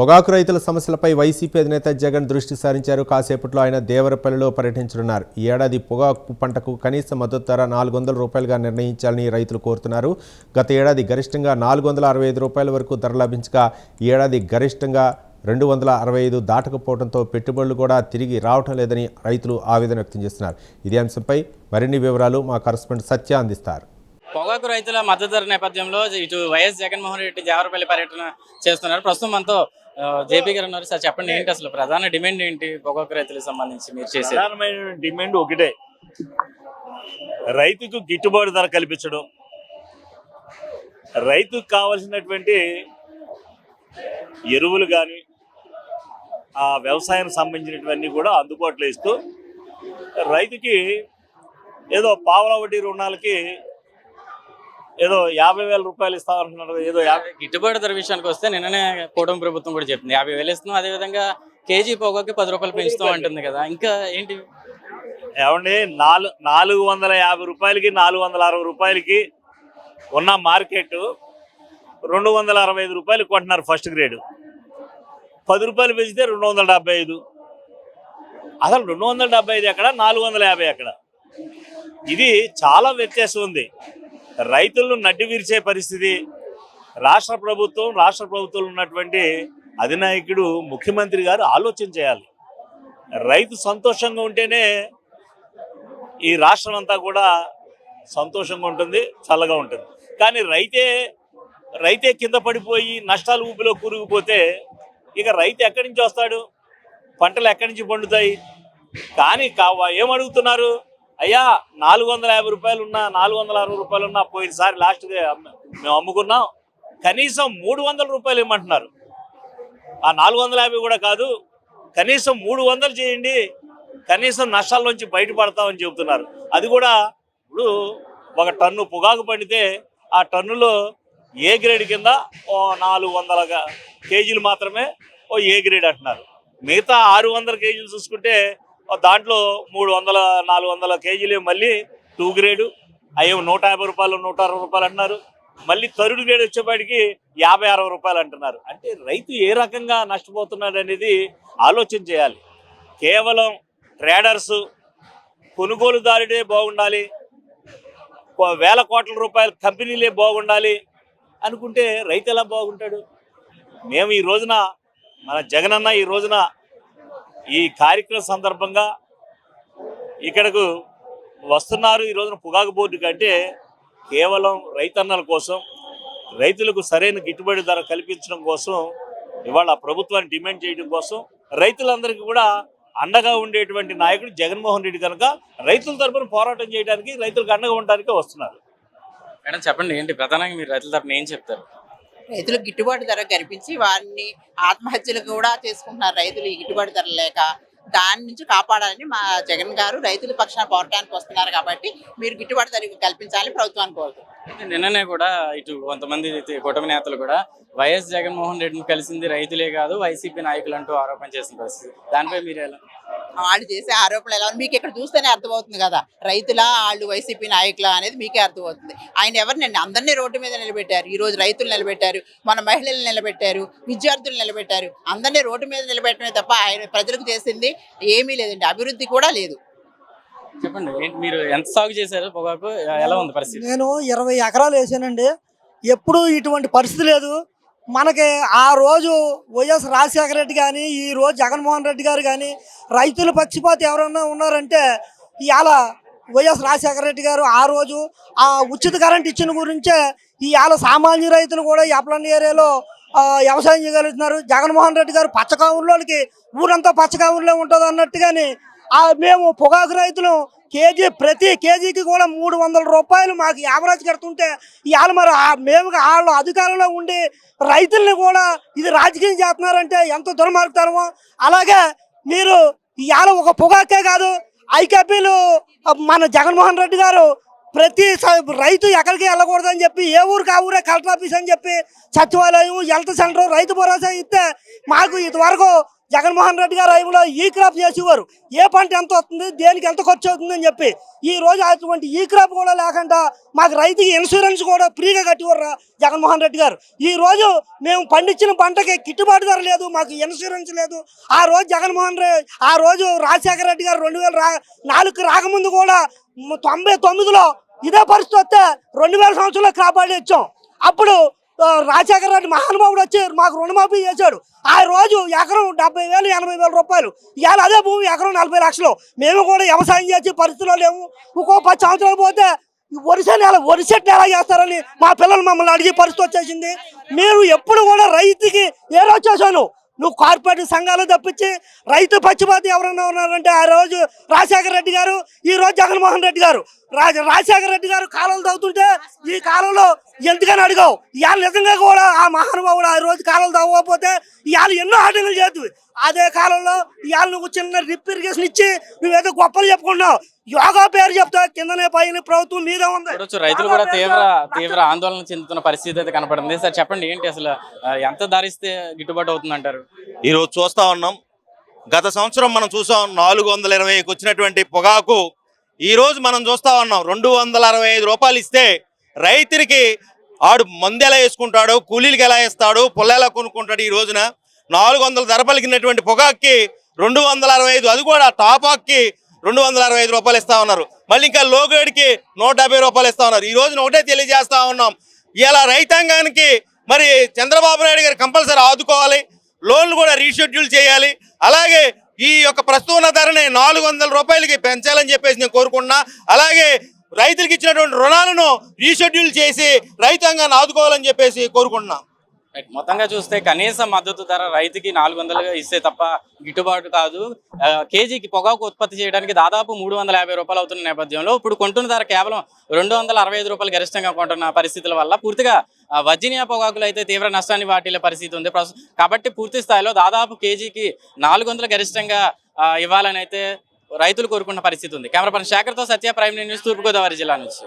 పొగాకు రైతుల సమస్యలపై వైసీపీ అధినేత జగన్ దృష్టి సారించారు. కాసేపట్లో ఆయన దేవరపల్లిలో పర్యటించనున్నారు. ఈ ఏడాది పొగాకు పంటకు కనీస మద్దతు ధర 400 రూపాయలుగా నిర్ణయించాలని రైతులు కోరుతున్నారు. గత ఏడాది గరిష్టంగా 465 రూపాయల వరకు ధర లభించగా ఈ ఏడాది గరిష్టంగా 265 దాటకపోవడంతో పెట్టుబడులు కూడా తిరిగి రావటం లేదని రైతులు ఆవేదన వ్యక్తం చేస్తున్నారు. ఇదే అంశంపై మరిన్ని వివరాలు మా కరెస్పాండెంట్ సత్య అందిస్తారు. పొగాకు రైతుల మద్దతు ధర నేపథ్యంలో ఇటు వైఎస్ జగన్మోహన్ రెడ్డి దేవరపల్లి పర్యటన చేస్తున్నారు. ప్రస్తుతం మనతో జేపీ గారు ఉన్నారు. సార్ చెప్పండి, ఏంటి అసలు ప్రధాన డిమాండ్ ఏంటి పొగాకు రైతులకు సంబంధించి మీరు చేసే? ప్రధానమైన డిమాండ్ ఒకటే, రైతుకు గిట్టుబాటు ధర కల్పించడం, రైతుకు కావాల్సినటువంటి ఎరువులు కానీ ఆ వ్యవసాయానికి సంబంధించినవన్నీ కూడా అందుబాటులో ఇస్తూ రైతుకి ఏదో పావలా వడ్డీ రుణాలకి ఏదో 50,000 రూపాయలు ఇస్తామంటున్నారు. ఏదో గిట్టుబాటు ధర విషయానికి వస్తే నిన్ననే కూటమి ప్రభుత్వం కూడా చెప్పింది 50,000 ఇస్తున్నాం, అదేవిధంగా కేజీ పొగాకు 10 రూపాయలు పెంచుతాం అంటుంది కదా. ఇంకా ఏంటి ఏమండి, 450 రూపాయలకి 460 రూపాయలకి ఉన్న మార్కెట్ 265 రూపాయలు కొంటున్నారు ఫస్ట్ గ్రేడ్. 10 రూపాయలు పెంచితే 275. అసలు 275 ఎక్కడ, 450 ఎక్కడ? ఇది చాలా వ్యత్యాసం ఉంది. రైతులను నడ్డి విరిచే పరిస్థితి. రాష్ట్ర ప్రభుత్వంలో ఉన్నటువంటి అధినాయకుడు ముఖ్యమంత్రి గారు ఆలోచన చేయాలి. రైతు సంతోషంగా ఉంటేనే ఈ రాష్ట్రం అంతా కూడా సంతోషంగా ఉంటుంది, చల్లగా ఉంటుంది. కానీ రైతే కింద పడిపోయి నష్టాలు ఊపిలో కూరుకుపోతే ఇక రైతు ఎక్కడి నుంచి వస్తాడు? పంటలు ఎక్కడి నుంచి పండుతాయి? కానీ ఏమడుగుతున్నారు? అయ్యా 450 రూపాయలు ఉన్నా 460 రూపాయలు ఉన్నా పోయినసారి లాస్ట్గా మేము అమ్ముకున్నాం, కనీసం 300 రూపాయలు ఇవ్వమంటున్నారు. ఆ 450 కూడా కాదు, కనీసం 300 చేయండి, కనీసం నష్టాల నుంచి బయటపడతామని చెబుతున్నారు. అది కూడా ఇప్పుడు ఒక టన్ను పొగాకు పండితే ఆ టన్నులో ఏ గ్రేడ్ కింద 400 కేజీలు మాత్రమే ఏ గ్రేడ్ అంటున్నారు. మిగతా 600 కేజీలు చూసుకుంటే దాంట్లో 300-400 కేజీలు మళ్ళీ 2 గ్రేడు, అయ్యో 150 రూపాయలు 160 రూపాయలు అంటున్నారు. మళ్ళీ థర్డ్ గ్రేడ్ వచ్చేపాటికి 50-60 రూపాయలు అంటున్నారు. అంటే రైతు ఏ రకంగా నష్టపోతున్నాడు అనేది ఆలోచన చేయాలి. కేవలం ట్రేడర్స్, కొనుగోలుదారుడే బాగుండాలి, వేల కోట్ల రూపాయల కంపెనీలే బాగుండాలి అనుకుంటే రైతు ఎలా బాగుంటాడు? మేము ఈ రోజున మన జగనన్న ఈ రోజున ఈ కార్యక్రమం సందర్భంగా ఇక్కడకు వస్తున్నారు. ఈ రోజున పొగాకు బోర్డు కంటే కేవలం రైతన్నల కోసం, రైతులకు సరైన గిట్టుబాటు ధర కల్పించడం కోసం, ఇవాళ ప్రభుత్వాన్ని డిమాండ్ చేయడం కోసం, రైతులందరికీ కూడా అండగా ఉండేటువంటి నాయకుడు జగన్మోహన్ రెడ్డి కనుక రైతుల తరపున పోరాటం చేయడానికి, రైతులకు అండగా ఉండడానికి వస్తున్నారు. మేడం చెప్పండి, ఏంటి ప్రధానంగా మీరు రైతుల తరపున ఏం చెప్తారు? రైతులకు గిట్టుబాటు ధర కల్పించి వారిని ఆత్మహత్యలు కూడా చేసుకుంటున్నారు రైతులు ఈ గిట్టుబాటు ధర లేక. దాని నుంచి కాపాడాలని మా జగన్ గారు రైతుల పక్షాన పోరాటానికి వస్తున్నారు. కాబట్టి మీరు గిట్టుబాటు ధర కల్పించాలని ప్రభుత్వాన్ని కోరుతున్నారు. నిన్ననే కూడా ఇటు కొంతమంది కూటమి నేతలు కూడా వైఎస్ జగన్మోహన్ రెడ్డిని కలిసింది రైతులే కాదు వైసీపీ నాయకులు అంటూ ఆరోపణ చేసిన పరిస్థితి, దానిపై మీరు ఎలా? వాళ్ళు చేసే ఆరోపణలు ఎలా మీకు ఇక్కడ చూస్తేనే అర్థమవుతుంది కదా, రైతుల వాళ్ళు వైసీపీ నాయకుల అనేది మీకే అర్థమవుతుంది. ఆయన ఎవరినండి అందరినీ రోడ్డు మీద నిలబెట్టారు. ఈ రోజు రైతులు నిలబెట్టారు, మన మహిళలు నిలబెట్టారు, విద్యార్థులు నిలబెట్టారు. అందరినీ రోడ్డు మీద నిలబెట్టడమే తప్ప ఆయన ప్రజలకు చేసింది ఏమీ లేదండి, అభివృద్ధి కూడా లేదు. చెప్పండి, మీరు ఎంత సాగు చేశారు పొగాకు, ఎలా ఉంది పరిస్థితి? నేను 20 ఎకరాలు వేసానండి. ఎప్పుడు ఇటువంటి పరిస్థితి లేదు. మనకి ఆ రోజు వైఎస్ రాజశేఖర రెడ్డి కానీ, ఈ రోజు జగన్మోహన్ రెడ్డి గారు కానీ రైతుల పక్షపాతి ఎవరన్నా ఉన్నారంటే ఇవాళ వైఎస్ రాజశేఖర రెడ్డి గారు ఆ రోజు ఆ ఉచిత కరెంట్ ఇచ్చిన గురించే ఇవాళ సామాన్య రైతులు కూడా ఈ అప్లాంటి ఏరియాలో వ్యవసాయం చేయగలుగుతున్నారు. జగన్మోహన్ రెడ్డి గారు పచ్చకావుల్లోకి ఊరంతా పచ్చకావుల్లో ఉంటుంది అన్నట్టుగాని మేము పొగాకు రైతులు ప్రతి కేజీకి కూడా 300 రూపాయలు మాకు యావరేజ్ కడుతుంటే ఇవాళ మరి మేము వాళ్ళు అధికారంలో ఉండి రైతుల్ని కూడా ఇది రాజకీయం చేస్తున్నారంటే ఎంత దుర్మార్గతరమో. అలాగే మీరు ఇవాళ ఒక పొగాకే కాదు, ఐకేపీలు మన జగన్మోహన్ రెడ్డి గారు ప్రతి రైతు ఎక్కడికి వెళ్ళకూడదని చెప్పి ఏ ఊరికి ఆ ఊరే కలెక్టర్ ఆఫీస్ అని చెప్పి సచివాలయం, హెల్త్ సెంటర్, రైతు భరోసా ఇస్తే మాకు ఇంతవరకు జగన్మోహన్ రెడ్డి గారు టైంలో ఈ క్రాప్ చేసేవారు. ఏ పంట ఎంత వస్తుంది, దేనికి ఎంత ఖర్చు అవుతుంది అని చెప్పి. ఈ రోజు అటువంటి ఈ క్రాప్ కూడా లేకుండా మాకు రైతుకి ఇన్సూరెన్స్ కూడా ఫ్రీగా కట్టివారు జగన్మోహన్ రెడ్డి గారు. ఈ రోజు మేము పండించిన పంటకి గిట్టుబాటు ధర లేదు, మాకు ఇన్సూరెన్స్ లేదు. ఆ రోజు రాజశేఖర రెడ్డి గారు 2004 రాకముందు కూడా 99లో ఇదే పరిస్థితి వస్తే 2000 సంవత్సరంలో కాపాడి ఇచ్చాం. అప్పుడు రాజశేఖర రెడ్డి మహానుభావుడు వచ్చి మాకు రుణమాఫీ చేశాడు. ఆ రోజు ఎకరం 70,000 80,000 రూపాయలు. ఇవాళ అదే భూమి ఎకరం 40 లక్షలు. మేము కూడా వ్యవసాయం చేసే పరిస్థితిలో లేవు. ఇంకో 10 సంవత్సరాలు పోతే వరి చెట్లు ఎలా చేస్తారని మా పిల్లలు మమ్మల్ని అడిగే పరిస్థితి వచ్చేసింది. మీరు ఎప్పుడు కూడా రైతుకి ఏ రోజు చేశాను, నువ్వు కార్పొరేట్ సంఘాలు తప్పించి రైతు పక్షపాతి ఎవరైనా ఉన్నారంటే ఆ రోజు రాజశేఖర రెడ్డి గారు, ఈ రోజు జగన్మోహన్ రెడ్డి గారు. రాజశేఖర రెడ్డి గారు కాలువలు తవ్వుతుంటే ఈ కాలంలో ఎందుకని అడిగావు. ఇవాళ నిజంగా కూడా ఆ మహానుభావుడు ఆ రోజు కాలువలు తవ్వకపోతే ఇవాళ ఎన్నో ఆటలు చేద్దు. అదే కాలంలో ఇవాళ నువ్వు చిన్న రిప్ ఇరిగేషన్ ఇచ్చి నువ్వేదో గొప్పలు చెప్పుకున్నావు. యోగా పేరు చెప్తా కిందనే పైన ప్రభుత్వం మీద ఉంది. రైతులు కూడా తీవ్ర ఆందోళన చెందుతున్న పరిస్థితి అయితే కనపడింది. సార్ చెప్పండి, ఏంటి అసలు ఎంత ధరిస్తే గిట్టుబాటు అవుతుంది అంటారు? ఈరోజు చూస్తా ఉన్నాం, గత సంవత్సరం మనం చూసాం 420కి వచ్చినటువంటి పొగాకు ఈ రోజు మనం చూస్తా ఉన్నాం 265 రూపాయలు ఇస్తే రైతుడికి ఆడు మందు ఎలా వేసుకుంటాడు, కూలీలకి ఎలా వేస్తాడు, పుల్ల ఎలా కొనుక్కుంటాడు. ఈ రోజున 400 ధర పలికినటువంటి పొగాక్కి 265, అది కూడా టాపాక్కి 265 రూపాయలు ఇస్తా ఉన్నారు. మళ్ళీ ఇంకా లో గ్రేడ్కి 170 రూపాయలు ఇస్తా ఉన్నారు. ఈ రోజున ఒకటే తెలియజేస్తా ఉన్నాం, ఇలా రైతాంగానికి మరి చంద్రబాబు నాయుడు గారు కంపల్సరీ ఆదుకోవాలి, లోన్లు కూడా రీషెడ్యూల్ చేయాలి. అలాగే ఈ యొక్క ప్రస్తుత ధరని 400 రూపాయలకి పెంచాలని చెప్పేసి నేను కోరుకున్నా. అలాగే రైతులకు ఇచ్చినటువంటి రుణాలను రీషెడ్యూల్ చేసి రైతాంగాన్ని ఆదుకోవాలని చెప్పేసి కోరుకుంటున్నాం. మొత్తంగా చూస్తే కనీస మద్దతు ధర రైతుకి 400 ఇస్తే తప్ప గిట్టుబాటు కాదు. కేజీకి పొగాకు ఉత్పత్తి చేయడానికి దాదాపు 350 రూపాయలు అవుతున్న నేపథ్యంలో ఇప్పుడు కొంటున్న ధర కేవలం 265 రూపాయలు గరిష్టంగా కొంటున్న పరిస్థితుల వల్ల పూర్తిగా వర్జీనియా పొగాకులు అయితే తీవ్ర నష్టాన్ని వాటిల్లే పరిస్థితి ఉంది. కాబట్టి పూర్తి స్థాయిలో దాదాపు కేజీకి 400 గరిష్టంగా ఇవ్వాలని అయితే రైతులు కోరుకున్న పరిస్థితి ఉంది. కెమెరా పర్సన్ శేఖర్తో సత్య, ప్రైమ్ న్యూస్, తూర్పుగోదావరి జిల్లా నుంచి.